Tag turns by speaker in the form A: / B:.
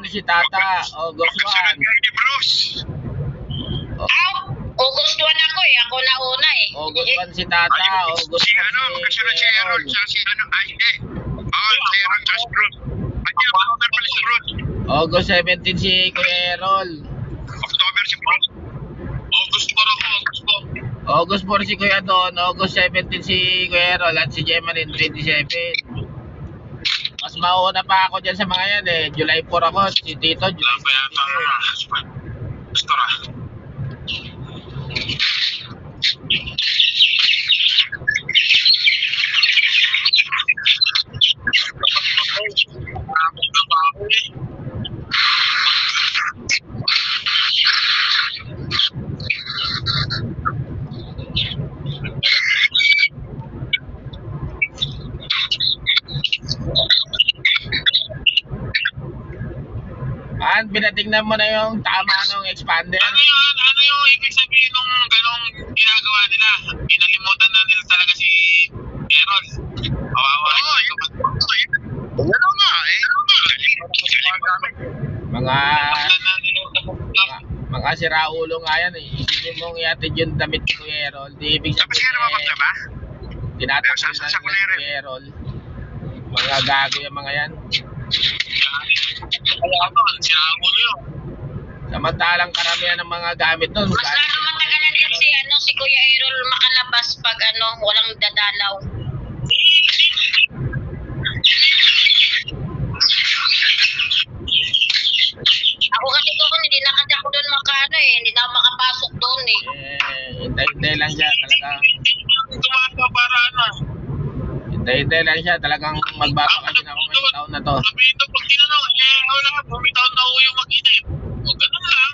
A: si Tata, August 1.
B: Ni Bruce.
C: August 1 ako eh. Ako nauna eh.
A: August 1 si Tata, August 1
B: Si ano, kasunod si Errol,
A: Errol.
B: siya si ano, ay hindi. Si Errol, siya si Bruce. October pala si Bruce.
A: August 17 si Kuya Errol.
B: October si Bruce. August 4 ako, August 4.
A: August 4 si Kuya Don, August 17 si Kuya Errol at si Gemma rin 27. Mas mauna pa ako dyan sa mga yan eh. July 4 ako, si Tito, July 22.
B: Gusto ra.
A: Pinatingnan mo na yung tama ng expander.
B: Ano yung ibig sabihin nung ganong ginagawa nila? Pinalimutan na nila talaga si Errol. Kawawa. Ano nga eh.
A: Mga siraulo nga yan eh. Isipin mong iatid yung damit ni Kuya Errol. Di ibig
B: Tapos
A: sabihin
B: kaya naman ba?
A: tinatakil na nila si Kuya Errol. Mga gago yung mga yan.
B: Kaya ano, siraulo yun.
A: Samantalang karamihan ng mga gamit nun.
C: Mas lalo matagalan yan si Kuya Errol makalabas pag walang dadalaw. Ako kasi doon, hindi na kasi ako doon hindi na ako makapasok doon eh.
A: Hintay-hintay lang siya talagang.
B: Tumapa para ano.
A: Hintay-hintay lang siya talagang magbabakasyon ako ngayong taon na to.
B: Sabihin doon, pag tinanong, wala, bumitaw na ako yung mag-inip. O, ganun lang.